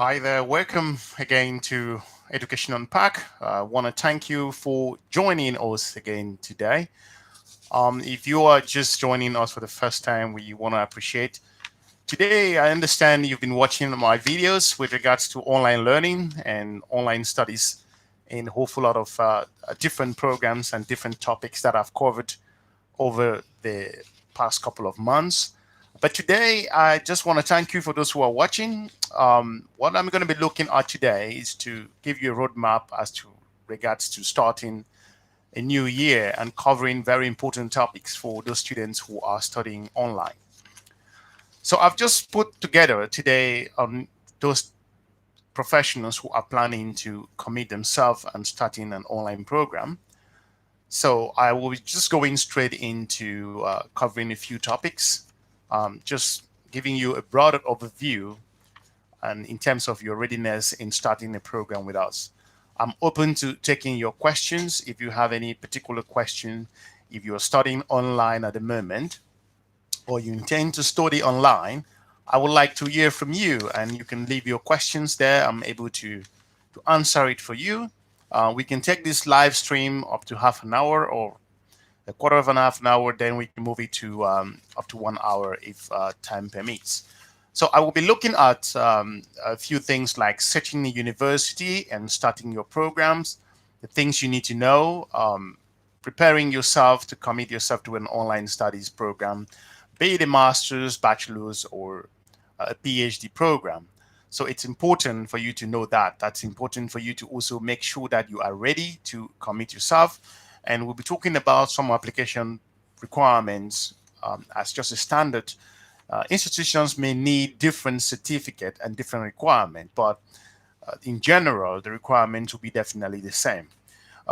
Hi there, welcome again to Education Unpack. I want to thank you for joining us again today. If you are just joining us for the first time, we want to appreciate. Today, I understand you've been watching my videos with regards to online learning and online studies in a whole lot of different programs and different topics that I've covered over the past couple of months. But today, I just want to thank you for those who are watching. What I'm going to be looking at today is to give you a roadmap as to regards to starting a new year and covering very important topics for those students who are studying online. So I've just put together today those professionals who are planning to commit themselves and starting an online program. So I will be just going straight into covering a few topics, just giving you a broader overview and in terms of your readiness in starting a program with us. I'm open to taking your questions if you have any particular question, if you're studying online at the moment or you intend to study online. I would like to hear from you and you can leave your questions there. I'm able to answer it for you. We can take this live stream up to half an hour or a quarter of an hour, then we can move it to up to 1 hour if time permits. So I will be looking at a few things like searching the university and starting your programs, the things you need to know, preparing yourself to commit yourself to an online studies program, be it a master's, bachelor's, or a PhD program. So it's important for you to know that. That's important for you to also make sure that you are ready to commit yourself. And we'll be talking about some application requirements as just a standard. Institutions may need different certificate and different requirement, but in general, the requirement will be definitely the same.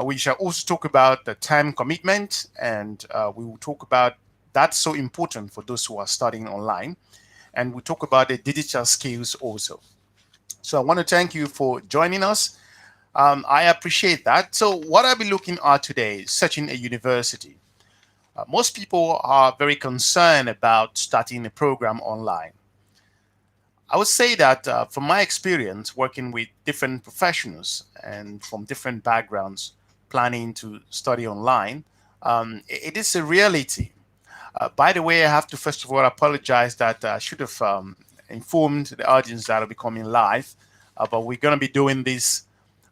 We shall also talk about the time commitment, and we will talk about that's so important for those who are studying online. And we talk about the digital skills also. So I want to thank you for joining us. I appreciate that. So what I'll be looking at today is searching a university. Most people are very concerned about starting a program online. I would say that from my experience working with different professionals and from different backgrounds planning to study online, it is a reality. By the way, I have to first of all apologize that I should have informed the audience that I'll be coming live, but we're going to be doing this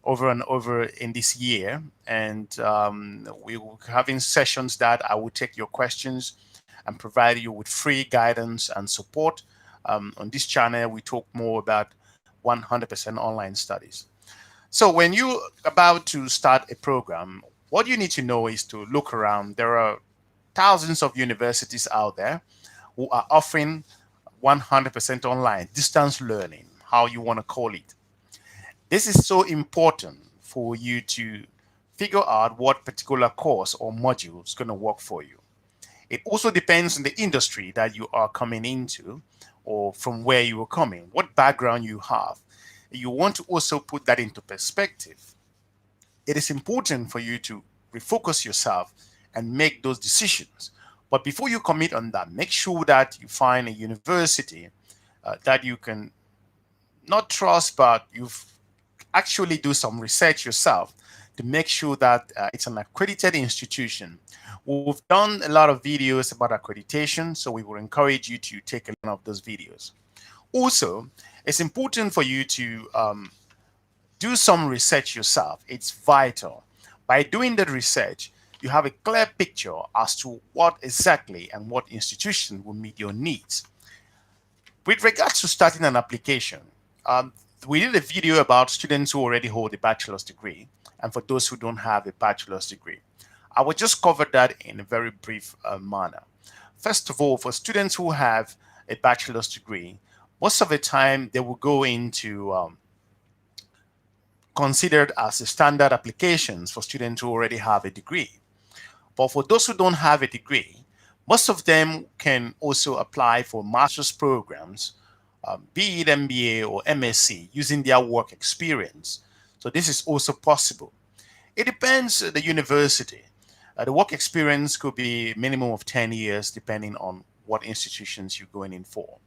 over and over in this year, and we will be having sessions that I will take your questions and provide you with free guidance and support. On this channel, we talk more about 100% online studies. So when you're about to start a program, what you need to know is to look around. There are thousands of universities out there who are offering 100% online, distance learning, how you want to call it. This is so important for you to figure out what particular course or module is going to work for you. It also depends on the industry that you are coming into or from where you are coming, what background you have. You want to also put that into perspective. It is important for you to refocus yourself and make those decisions. But before you commit on that, make sure that you find a university that you can not trust, but you've actually do some research yourself to make sure that it's an accredited institution. We've done a lot of videos about accreditation, so we will encourage you to take a look of those videos. Also, it's important for you to do some research yourself. It's vital. By doing that research, you have a clear picture as to what exactly and what institution will meet your needs. With regards to starting an application, we did a video about students who already hold a bachelor's degree and for those who don't have a bachelor's degree. I will just cover that in a very brief manner. First of all, for students who have a bachelor's degree, most of the time they will go into considered as the standard applications for students who already have a degree. But for those who don't have a degree, most of them can also apply for master's programs, be it MBA or MSc, using their work experience. So this is also possible. It depends on the university. The work experience could be minimum of 10 years, depending on what institutions you're going in for.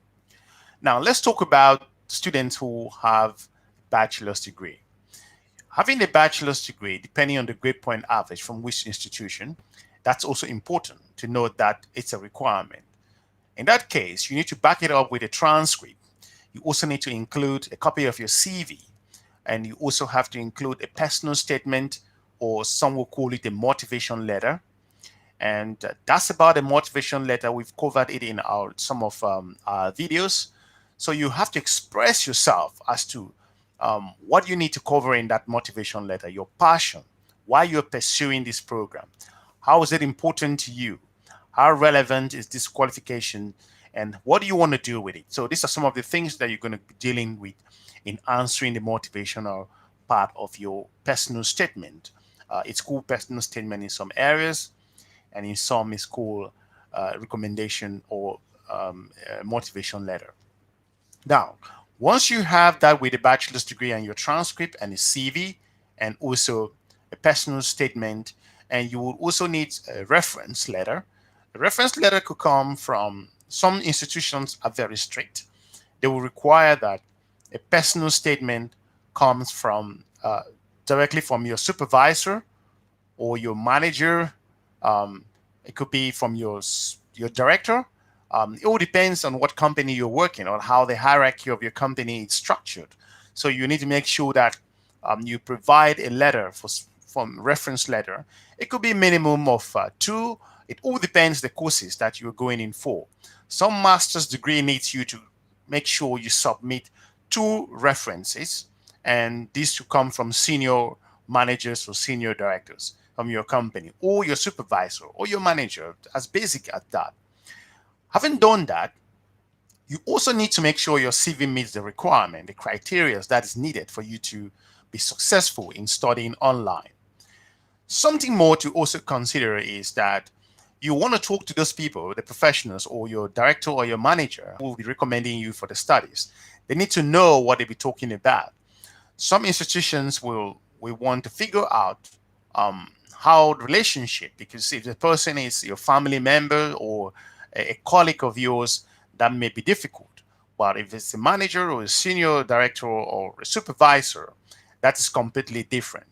Now, let's talk about students who have bachelor's degree. Having a bachelor's degree, depending on the grade point average from which institution, that's also important to note that it's a requirement. In that case, you need to back it up with a transcript. You also need to include a copy of your CV, and you also have to include a personal statement, or some will call it a motivation letter. And that's about a motivation letter. We've covered it in some of our videos. So you have to express yourself as to what you need to cover in that motivation letter, your passion, why you're pursuing this program, how is it important to you, how relevant is this qualification, and what do you want to do with it. So these are some of the things that you're going to be dealing with in answering the motivational part of your personal statement. It's called personal statement in some areas, and in some is called recommendation or motivation letter. Now, once you have that with a bachelor's degree and your transcript and a CV and also a personal statement, and you will also need a reference letter. A reference letter could come from, some institutions are very strict. They will require that a personal statement comes from directly from your supervisor or your manager. It could be from your director. It all depends on what company you're working on, how the hierarchy of your company is structured. So you need to make sure that you provide a letter from reference letter. It could be a minimum of 2. It all depends the courses that you're going in for. Some master's degree needs you to make sure you submit 2 references, and these to come from senior managers or senior directors from your company, or your supervisor or your manager, as basic as that. Having done that, you also need to make sure your CV meets the requirement, the criteria that is needed for you to be successful in studying online. Something more to also consider is that you want to talk to those people, the professionals or your director or your manager who will be recommending you for the studies. They need to know what they'll be talking about. Some institutions will want to figure out how the relationship, because if the person is your family member or a colleague of yours, that may be difficult. But if it's a manager or a senior director or a supervisor, that is completely different.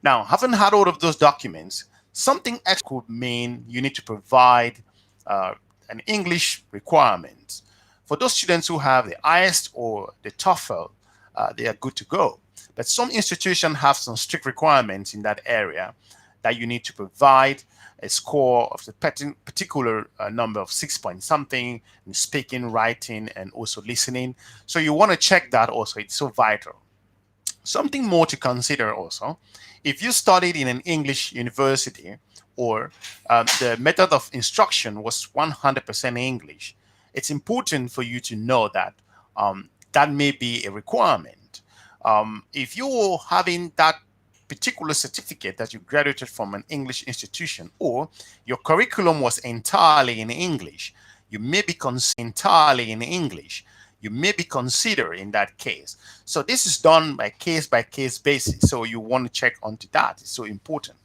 Now, having had all of those documents, something else could mean you need to provide an English requirement. For those students who have the IELTS or the TOEFL, they are good to go. But some institutions have some strict requirements in that area, that you need to provide a score of the particular number of 6 point something in speaking, writing, and also listening. So you want to check that also. It's so vital. Something more to consider also, if you studied in an English university, or the method of instruction was 100% English, it's important for you to know that that may be a requirement. If you're having that particular certificate that you graduated from an English institution, or your curriculum was entirely in English, you may be entirely in English, you may be considered in that case. So this is done by case basis. So you want to check onto that. It's so important.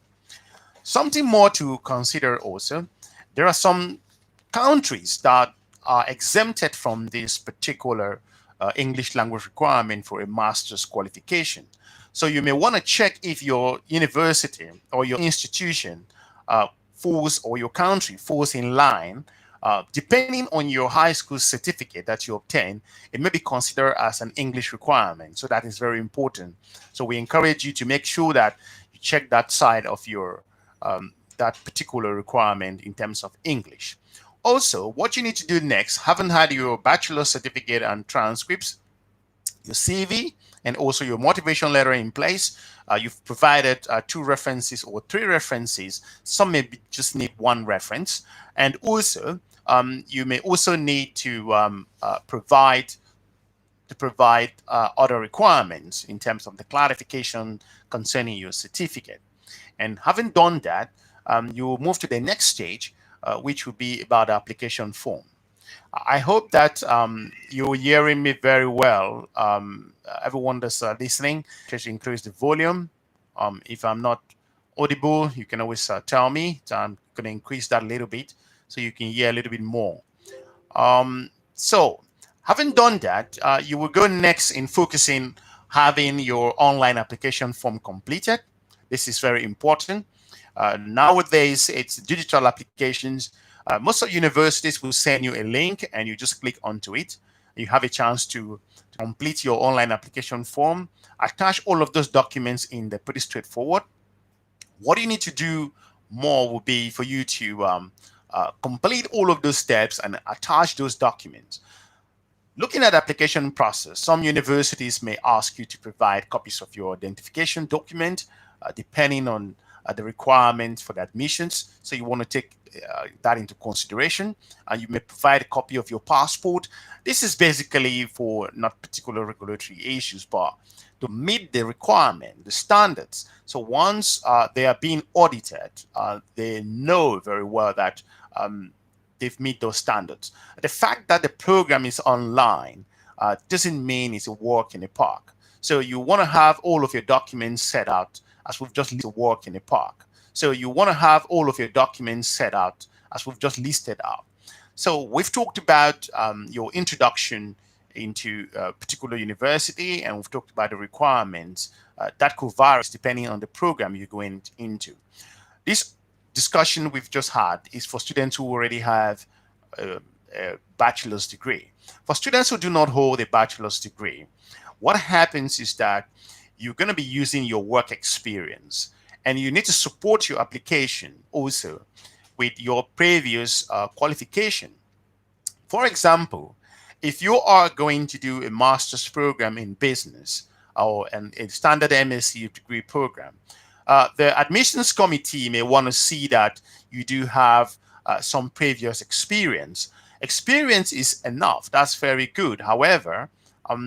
Something more to consider also, there are some countries that are exempted from this particular English language requirement for a master's qualification. So you may want to check if your university or your institution falls, or your country falls in line. Depending on your high school certificate that you obtain, it may be considered as an English requirement. So that is very important. So we encourage you to make sure that you check that side of your that particular requirement in terms of English. Also, what you need to do next, having had your bachelor certificate and transcripts, your CV, and also your motivation letter in place, you've provided 2 references or 3 references. Some may just need 1 reference. And also, you may also need to provide other requirements in terms of the clarification concerning your certificate. And having done that, you will move to the next stage, which will be about the application form. I hope that you're hearing me very well. Everyone that's listening, just increase the volume. If I'm not audible, you can always tell me. So I'm going to increase that a little bit so you can hear a little bit more. So Having done that, you will go next in focusing having your online application form completed. This is very important. Nowadays, it's digital applications. Most of universities will send you a link and you just click onto it. You have a chance to complete your online application form, attach all of those documents in there pretty straightforward. What you need to do more will be for you to complete all of those steps and attach those documents. Looking at the application process, some universities may ask you to provide copies of your identification document, depending on the requirements for the admissions. So you want to take that into consideration, and you may provide a copy of your passport. This is basically for not particular regulatory issues, but to meet the requirement, the standards. So once they are being audited, they know very well that they've met those standards. The fact that the program is online doesn't mean it's a walk in the park. So you want to have all of your documents set out as we've just listed walk in the park. So you want to have all of your documents set out as we've just listed out. So we've talked about your introduction into a particular university, and we've talked about the requirements that could vary depending on the program you're going into. This discussion we've just had is for students who already have a bachelor's degree. For students who do not hold a bachelor's degree, what happens is that you're going to be using your work experience, and you need to support your application also with your previous qualification. For example, if you are going to do a master's program in business or a standard MSc degree program, the admissions committee may want to see that you do have some previous experience. Experience is enough. That's very good. However,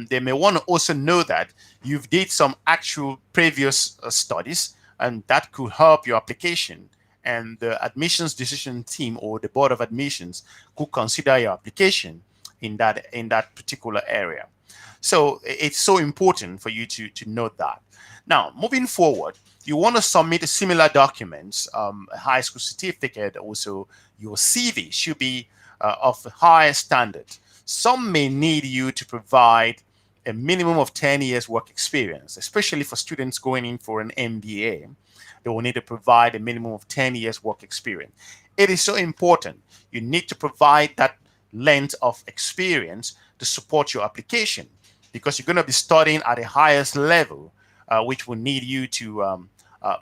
they may want to also know that you've did some actual previous studies, and that could help your application. And the admissions decision team or the board of admissions could consider your application in that particular area. So it's so important for you to note that. Now, moving forward, you want to submit similar documents, a high school certificate, also your CV should be of a higher standard. Some may need you to provide a minimum of 10 years work experience, especially for students going in for an MBA. They will need to provide a minimum of 10 years work experience. It is so important. You need to provide that length of experience to support your application, because you're going to be studying at the highest level, which will need you to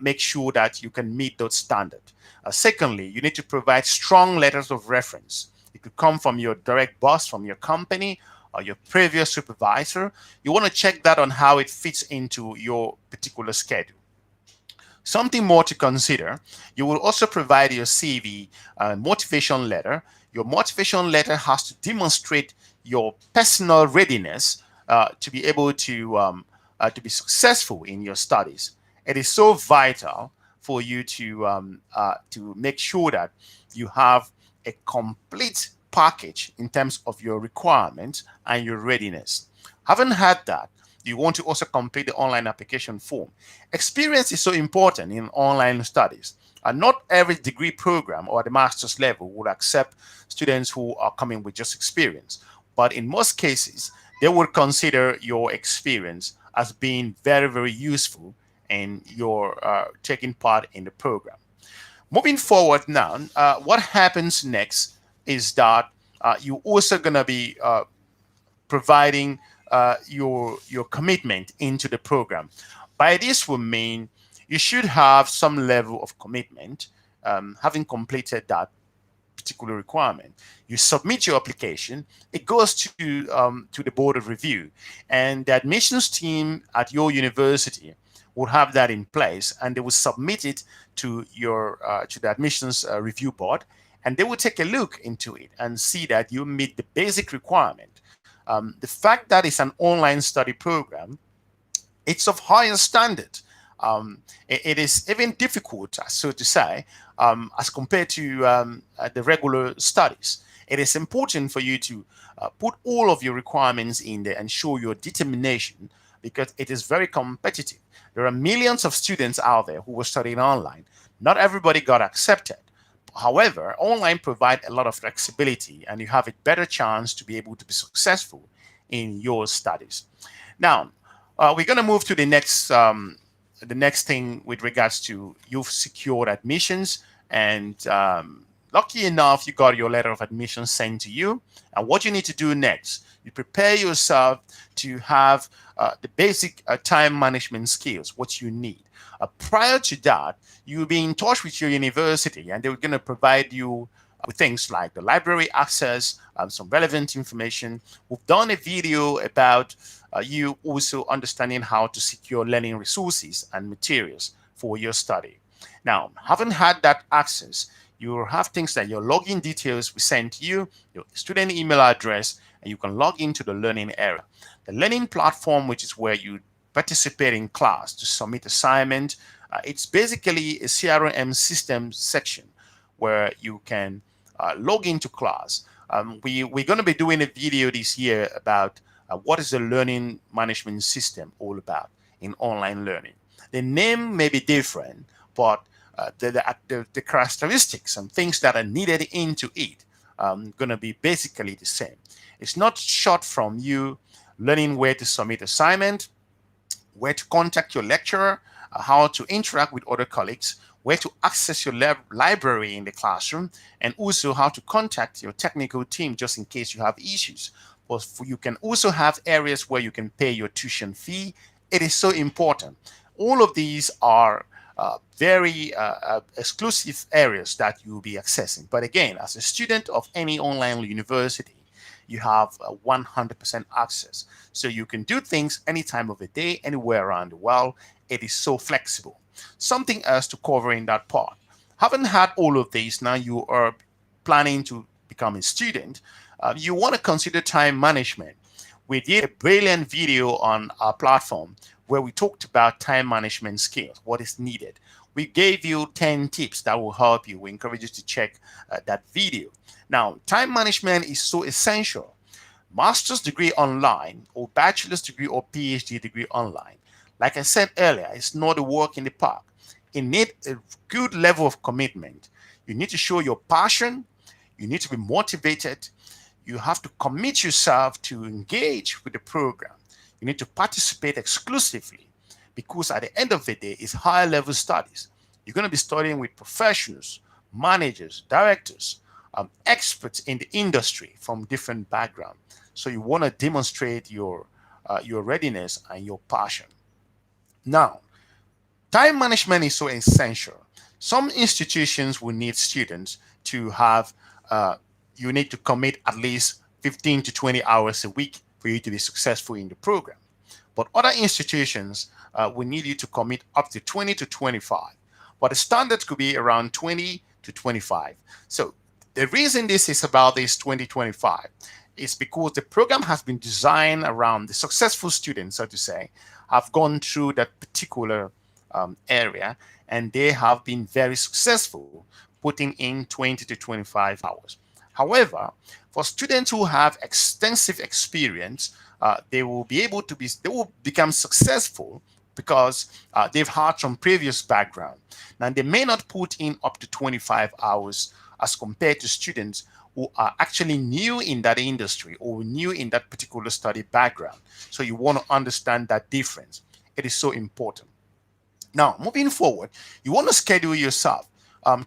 make sure that you can meet those standards. Secondly, you need to provide strong letters of reference. It could come from your direct boss, from your company, or your previous supervisor. You want to check that on how it fits into your particular schedule. Something more to consider, you will also provide your CV motivation letter. Your motivation letter has to demonstrate your personal readiness to be able to be successful in your studies. It is so vital for you to make sure that you have a complete package in terms of your requirements and your readiness. Having had that, you want to also complete the online application form. Experience is so important in online studies. And not every degree program or at the master's level will accept students who are coming with just experience. But in most cases, they will consider your experience as being very, very useful in your taking part in the program. Moving forward now, what happens next is that you're also going to be providing your commitment into the program. By this will mean you should have some level of commitment, having completed that particular requirement. You submit your application, it goes to the board of review, and the admissions team at your university will have that in place, and they will submit it to your to the admissions review board, and they will take a look into it and see that you meet the basic requirement. The fact that it's an online study program, it's of higher standard. It is even difficult, so to say, as compared to the regular studies. It is important for you to put all of your requirements in there and show your determination, because it is very competitive. There are millions of students out there who were studying online. Not everybody got accepted. However, online provide a lot of flexibility and you have a better chance to be able to be successful in your studies. Now, we're going to move to the next thing with regards to you've secured admissions and lucky enough you got your letter of admission sent to you. And what you need to do next, you prepare yourself to have the basic time management skills, what you need. Prior to that, you'll be in touch with your university and they're going to provide you with things like the library access, some relevant information. We've done a video about you also understanding how to secure learning resources and materials for your study. Now, having had that access, you'll have things like your login details we send to you, your student email address, and you can log into the learning area. The learning platform, which is where you participate in class to submit assignment, it's basically a CRM system section where you can log into class. We're going to be doing a video this year about what is the learning management system all about in online learning. The name may be different, but the characteristics and things that are needed into it going to be basically the same. It's not short from you learning where to submit assignment, where to contact your lecturer, how to interact with other colleagues, where to access your library in the classroom, and also how to contact your technical team just in case you have issues. But you can also have areas where you can pay your tuition fee. It is so important. All of these are very exclusive areas that you'll be accessing. But again, as a student of any online university, you have 100% access. So you can do things any time of the day, anywhere around the world. It is so flexible. Something else to cover in that part. Having had all of these, now you are planning to become a student, you want to consider time management. We did a brilliant video on our platform where we talked about time management skills, what is needed. We gave you 10 tips that will help you. We encourage you to check that video. Now, time management is so essential. Master's degree online or bachelor's degree or PhD degree online. Like I said earlier, it's not a walk in the park. It needs a good level of commitment. You need to show your passion. You need to be motivated. You have to commit yourself to engage with the program. You need to participate exclusively because at the end of the day, it's higher level studies. You're going to be studying with professionals, managers, directors, experts in the industry from different backgrounds. So you want to demonstrate your readiness and your passion. Now, time management is so essential. Some institutions will need students to have, you need to commit at least 15 to 20 hours a week for you to be successful in the program. But other institutions will need you to commit up to 20 to 25. But the standard could be around 20 to 25. So the reason this is about this 2025 is because the program has been designed around the successful students, so to say, have gone through that particular area and they have been very successful putting in 20 to 25 hours. However, for students who have extensive experience, they will become successful because they've had some previous background. Now, they may not put in up to 25 hours as compared to students who are actually new in that industry or new in that particular study background. So you want to understand that difference. It is so important. Now, moving forward, you want to schedule yourself.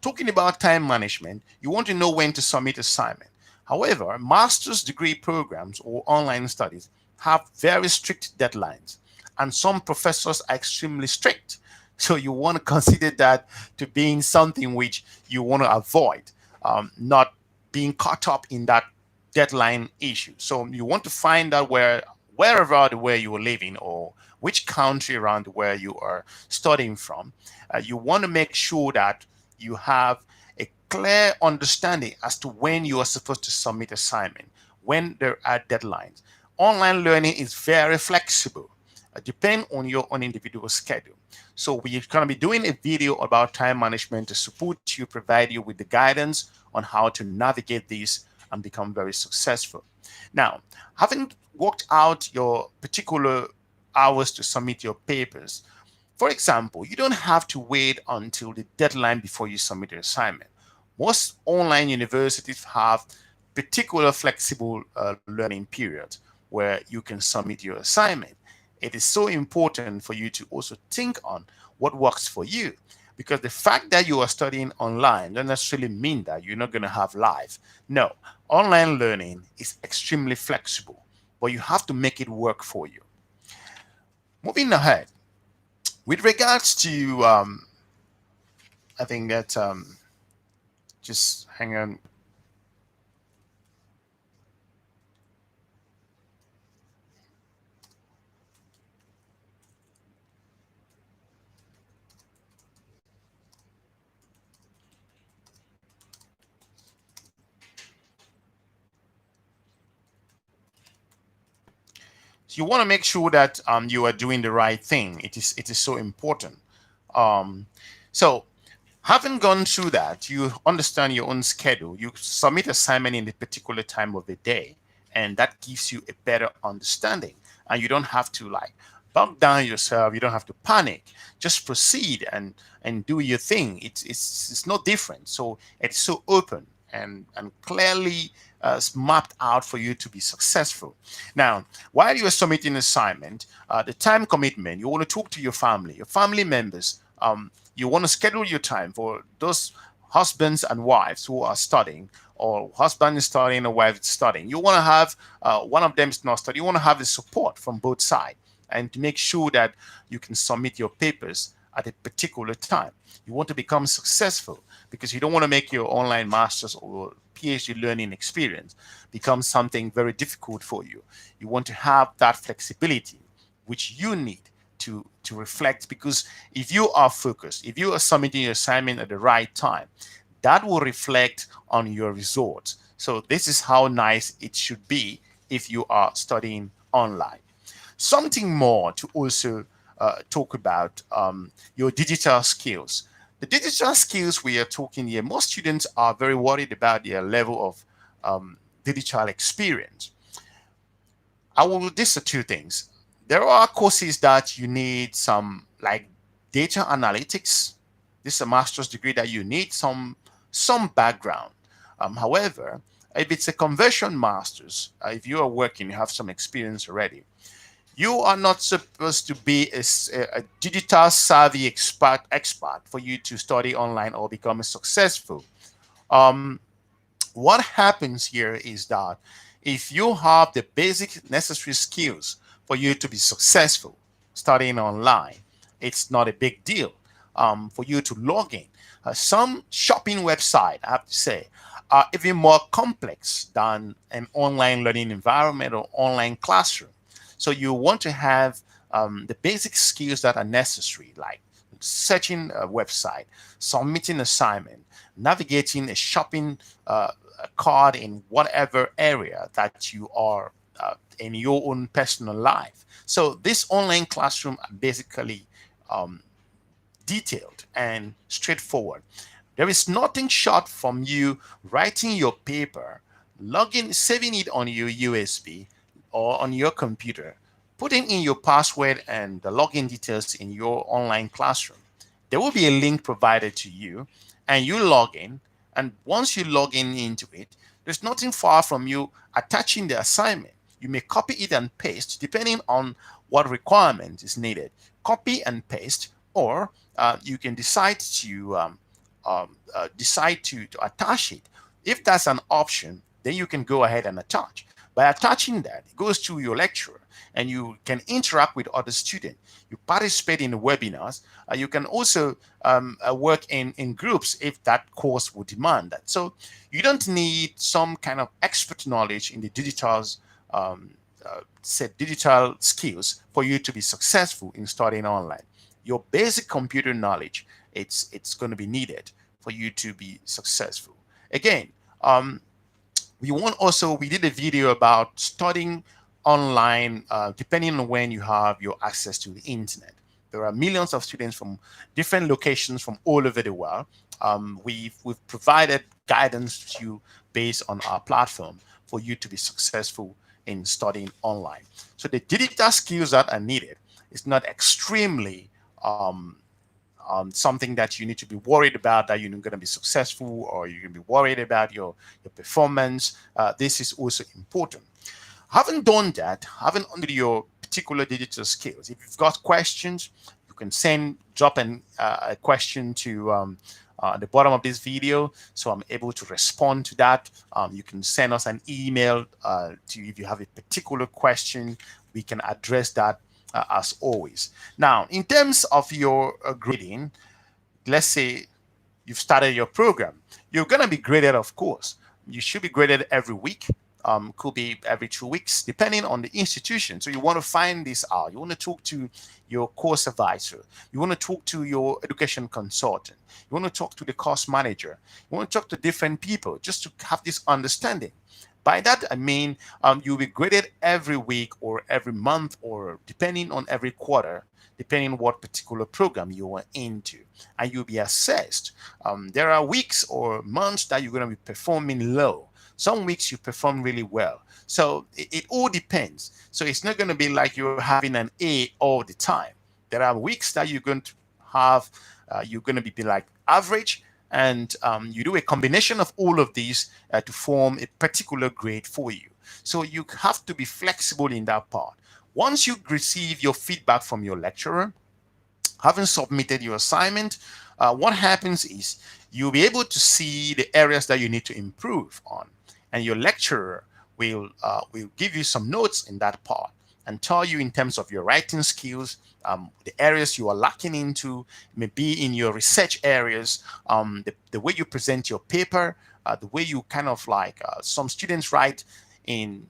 Talking about time management, you want to know when to submit assignment. However, master's degree programs or online studies have very strict deadlines, and some professors are extremely strict. So you want to consider that to being something which you want to avoid, not being caught up in that deadline issue. So you want to find out wherever the where you are living or which country around where you are studying from, you want to make sure that you have a clear understanding as to when you are supposed to submit assignment, when there are deadlines. Online learning is very flexible, depend on your own individual schedule. So we're going to be doing a video about time management to support you, provide you with the guidance on how to navigate this and become very successful. Now, having worked out your particular hours to submit your papers, for example, you don't have to wait until the deadline before you submit your assignment. Most online universities have particular flexible learning periods where you can submit your assignment. It is so important for you to also think on what works for you, because the fact that you are studying online doesn't necessarily mean that you're not going to have live. No, online learning is extremely flexible, but you have to make it work for you. Moving ahead, with regards to, I think that just hang on. So you want to make sure that you are doing the right thing. It is so important. Um, so having gone through that, you understand your own schedule. You submit assignment in a particular time of the day, and that gives you a better understanding. And you don't have to like bog down yourself. You don't have to panic. Just proceed and do your thing. It's no different. So it's so open and clearly mapped out for you to be successful. Now, while you are submitting an assignment, the time commitment, you want to talk to your family members. You want to schedule your time for those husbands and wives who are studying, or husband is studying or wife is studying. You want to have one of them is not studying. You want to have the support from both sides and to make sure that you can submit your papers at a particular time. You want to become successful because you don't want to make your online master's or PhD learning experience become something very difficult for you. You want to have that flexibility, which you need to reflect, because if you are focused, if you are submitting your assignment at the right time, that will reflect on your results. So this is how nice it should be if you are studying online. Something more to also talk about, your digital skills. The digital skills we are talking here, most students are very worried about their level of digital experience. I will These are two things. There are courses that you need some like data analytics. This is a master's degree that you need some background. However, if it's a conversion master's, if you are working, you have some experience already. You are not supposed to be a digital savvy expert for you to study online or become successful. Um, what happens here is that if you have the basic necessary skills for you to be successful studying online, it's not a big deal for you to log in. Some shopping website, I have to say, are even more complex than an online learning environment or online classroom. So you want to have the basic skills that are necessary, like searching a website, submitting assignment, navigating a shopping card in whatever area that you are in your own personal life. So this online classroom are basically um, detailed and straightforward. There is nothing short from you writing your paper, logging, saving it on your USB or on your computer, putting in your password and the login details in your online classroom. There will be a link provided to you, and you log in. And once you log in into it, there's nothing far from you attaching the assignment. You may copy it and paste depending on what requirement is needed. Copy and paste, or you can decide to attach it. If that's an option, then you can go ahead and attach. By attaching that, it goes to your lecturer, and you can interact with other students. You participate in the webinars. You can also work in groups if that course would demand that. So you don't need some kind of expert knowledge in the um, digital skills for you to be successful in studying online. Your basic computer knowledge, it's going to be needed for you to be successful. Again, um, we did a video about studying online, depending on when you have your access to the internet. There are millions of students from different locations from all over the world. We've provided guidance to you based on our platform for you to be successful in studying online. So the digital skills that are needed is not extremely something that you need to be worried about, that you're not going to be successful, or you're going to be worried about your performance. This is also important. Having done that, having under your particular digital skills, if you've got questions, you can drop a question to the bottom of this video, so I'm able to respond to that. You can send us an email to if you have a particular question. We can address that as always. Now, in terms of your grading, let's say you've started your program, you're going to be graded, of course. You should be graded every week. Could be every 2 weeks, depending on the institution. So you want to find this out. You want to talk to your course advisor. You want to talk to your education consultant. You want to talk to the course manager. You want to talk to different people just to have this understanding. By that, I mean you'll be graded every week or every month, or depending on every quarter, depending on what particular program you are into, and you'll be assessed. There are weeks or months that you're going to be performing low. Some weeks you perform really well. So it all depends. So it's not going to be like you're having an A all the time. There are weeks that you're going to have, you're going to be like average, and you do a combination of all of these to form a particular grade for you. So you have to be flexible in that part. Once you receive your feedback from your lecturer, having submitted your assignment, what happens is you'll be able to see the areas that you need to improve on, and your lecturer will give you some notes in that part and tell you in terms of your writing skills, the areas you are lacking into, maybe in your research areas, the way you present your paper, the way you kind of like some students write in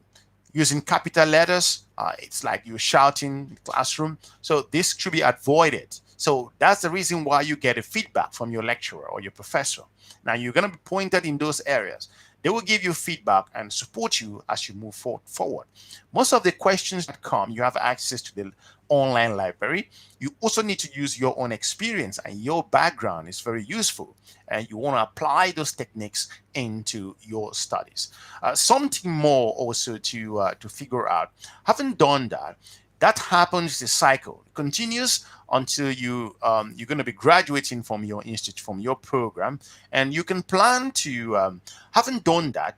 using capital letters. It's like you're shouting in the classroom. So this should be avoided. So that's the reason why you get a feedback from your lecturer or your professor. Now you're going to be pointed in those areas. They will give you feedback and support you as you move forward. Most of the questions that come, you have access to the online library. You also need to use your own experience, and your background is very useful, and you want to apply those techniques into your studies. Something more also to figure out. Having done that, that happens, the cycle it continues until you're going to be graduating from your institute, from your program, and you can plan to having done that.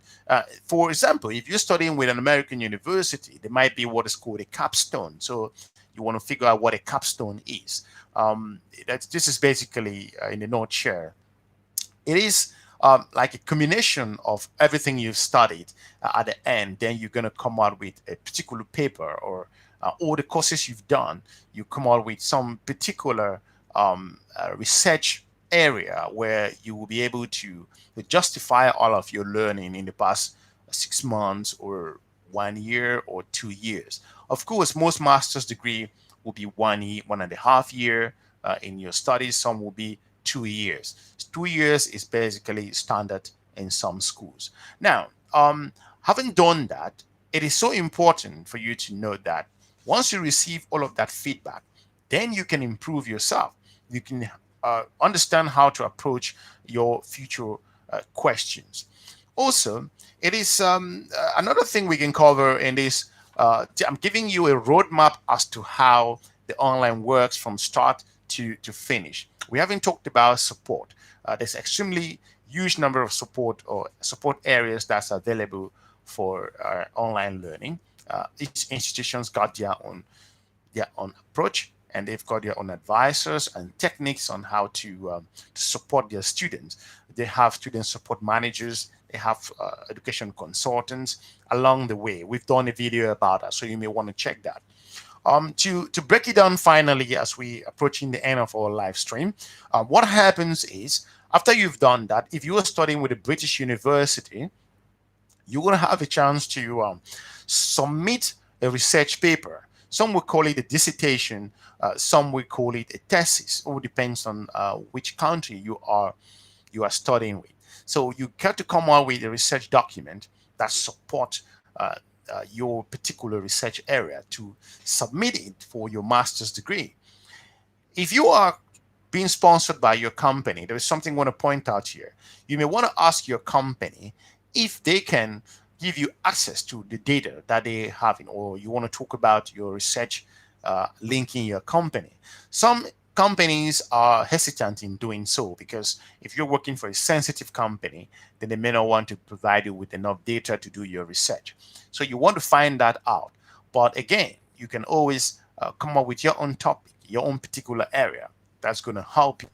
For example, if you're studying with an American university, there might be what is called a capstone. So you want to figure out what a capstone is. This is basically in a nutshell. It is like a combination of everything you've studied at the end. Then you're going to come out with a particular paper, or all the courses you've done. You come out with some particular research area where you will be able to justify all of your learning in the past 6 months or 1 year or 2 years. Of course, most master's degree will be 1 year, 1.5 year in your studies. Some will be 2 years. 2 years is basically standard in some schools. Now, having done that, it is so important for you to know that once you receive all of that feedback, then you can improve yourself. You can understand how to approach your future questions. Also, it is another thing we can cover in this. I'm giving you a roadmap as to how the online works from start to finish. We haven't talked about support. There's extremely huge number of support areas that's available for online learning. Each institution's got their own approach, and they've got their own advisors and techniques on how to support their students. They have student support managers. They have education consultants along the way. We've done a video about that, so you may want to check that. To break it down finally, as we approaching the end of our live stream, what happens is after you've done that, if you are studying with a British university, you're going to have a chance to submit a research paper. Some will call it a dissertation, some will call it a thesis. It all depends on which country you are studying with. So you got to come out with a research document that support your particular research area to submit it for your master's degree. If you are being sponsored by your company, there is something I want to point out here. You may want to ask your company if they can give you access to the data that they have, or you want to talk about your research linking your company. Some companies are hesitant in doing so because if you're working for a sensitive company, then they may not want to provide you with enough data to do your research. So you want to find that out. But again, you can always come up with your own topic, your own particular area. That's going to help you.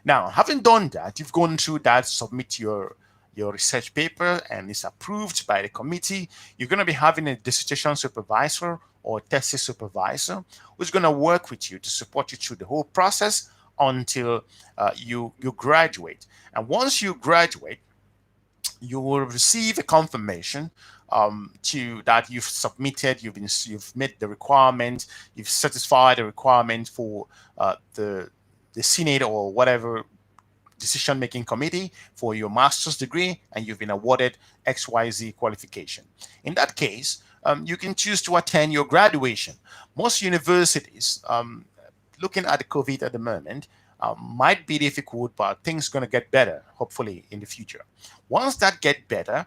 Now, having done that, you've gone through that, submit your research paper, and it's approved by the committee. You're going to be having a dissertation supervisor or thesis supervisor who's going to work with you to support you through the whole process until you graduate. And once you graduate, you will receive a confirmation to that you've submitted, you've met the requirement, you've satisfied the requirement for the Senate or whatever decision making committee for your master's degree, and you've been awarded XYZ qualification. In that case, you can choose to attend your graduation. Most universities, looking at the COVID at the moment, might be difficult, but things going to get better, hopefully, in the future. Once that get better,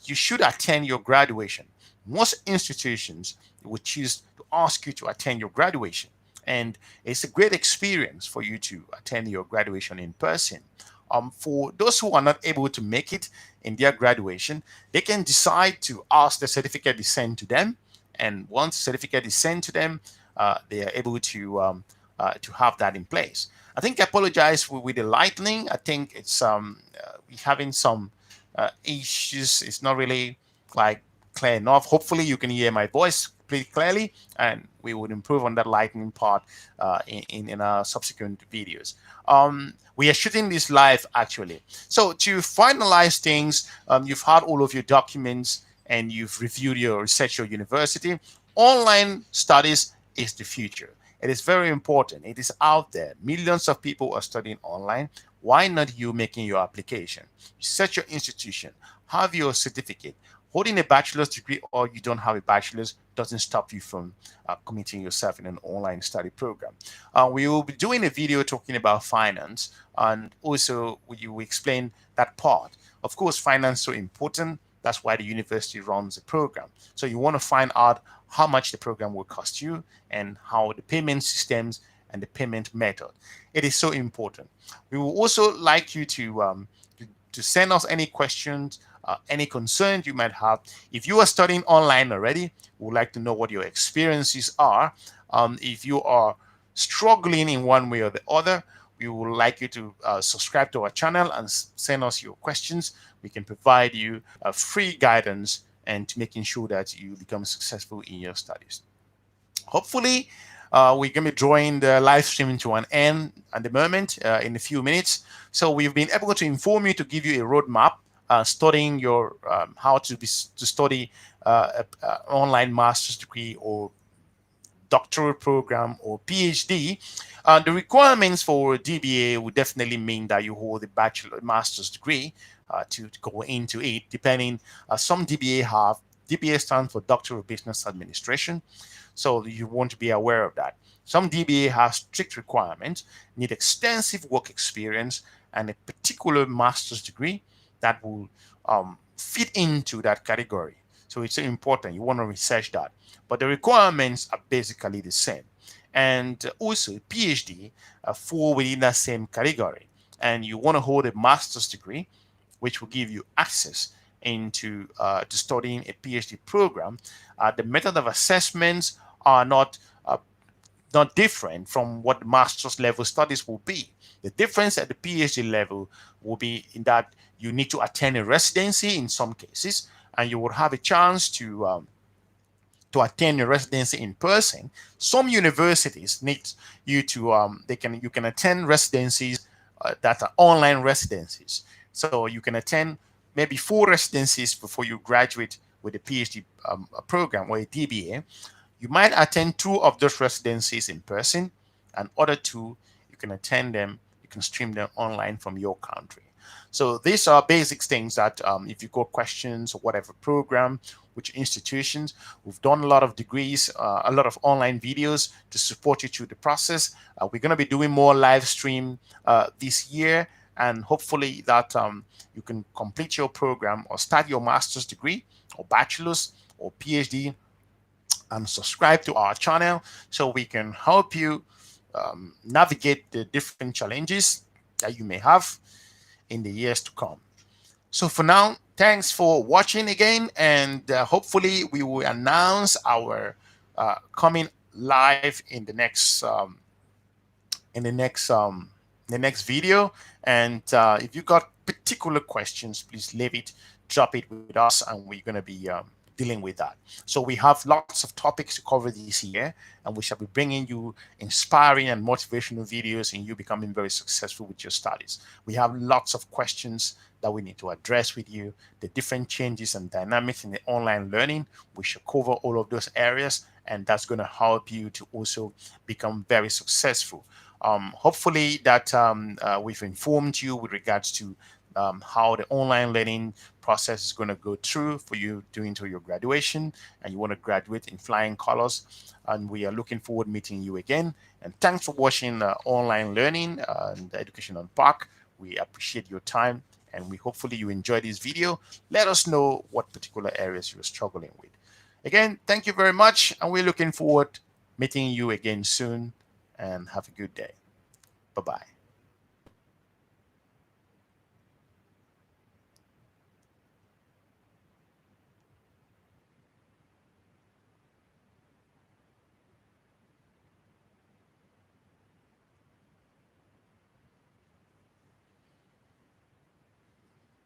you should attend your graduation. Most institutions will choose to ask you to attend your graduation. And it's a great experience for you to attend your graduation in person. For those who are not able to make it in their graduation, they can decide to ask the certificate be sent to them. And once the certificate is sent to them, they are able to have that in place. I think I apologize with the lightning. I think it's we're having some issues. It's not really like clear enough. Hopefully, you can hear my voice pretty clearly, and we would improve on that lightning part in our subsequent videos. We are shooting this live actually. So to finalize things, you've had all of your documents and you've reviewed your research, your university. Online studies is the future. It is very important. It is out there. Millions of people are studying online. Why not you making your application? Set your institution, have your certificate. Holding a bachelor's degree or you don't have a bachelor's doesn't stop you from committing yourself in an online study program. We will be doing a video talking about finance, and also you will explain that part. Of course, finance is so important. That's why the university runs the program. So you want to find out how much the program will cost you and how the payment systems and the payment method. It is so important. We will also like you to send us any questions, any concerns you might have. If you are studying online already, we would like to know what your experiences are. If you are struggling in one way or the other, we would like you to subscribe to our channel and send us your questions. We can provide you free guidance and to making sure that you become successful in your studies. Hopefully, we're going to be drawing the live stream to an end at the moment in a few minutes. So we've been able to inform you, to give you a roadmap studying your how to study an online master's degree or doctoral program or PhD. The requirements for DBA would definitely mean that you hold a bachelor, master's degree to go into it. Depending, some DBA stands for Doctor of Business Administration, so you want to be aware of that. Some DBA have strict requirements, need extensive work experience, and a particular master's degree that will fit into that category. So it's important. You want to research that. But the requirements are basically the same. And also, PhD fall within that same category. And you want to hold a master's degree, which will give you access into to studying a PhD program. The method of assessments are not different from what the master's level studies will be. The difference at the PhD level will be in that you need to attend a residency in some cases, and you will have a chance to attend your residency in person. Some universities need you to you can attend residencies that are online residencies. So you can attend maybe 4 residencies before you graduate with a PhD program or a DBA. You might attend 2 of those residencies in person, and other 2 you can attend them. You can stream them online from your country. So these are basic things that if you got questions or whatever program, which institutions, we've done a lot of degrees, a lot of online videos to support you through the process. We're going to be doing more live stream this year, and hopefully that you can complete your program or start your master's degree or bachelor's or PhD and subscribe to our channel so we can help you navigate the different challenges that you may have in the years to come. So for now, thanks for watching again, and hopefully we will announce our coming live in the next the next video. And if you got particular questions, please leave it, drop it with us, and we're going to be dealing with that. So we have lots of topics to cover this year, and we shall be bringing you inspiring and motivational videos in you becoming very successful with your studies. We have lots of questions that we need to address with you, the different changes and dynamics in the online learning. We should cover all of those areas, and that's going to help you to also become very successful. Hopefully that we've informed you with regards to how the online learning process is going to go through for you doing to your graduation, and you want to graduate in flying colors. And we are looking forward to meeting you again. And thanks for watching online learning and education on Park. We appreciate your time, and we hopefully you enjoy this video. Let us know what particular areas you're struggling with. Again, thank you very much, and we're looking forward to meeting you again soon, and have a good day. Bye-bye.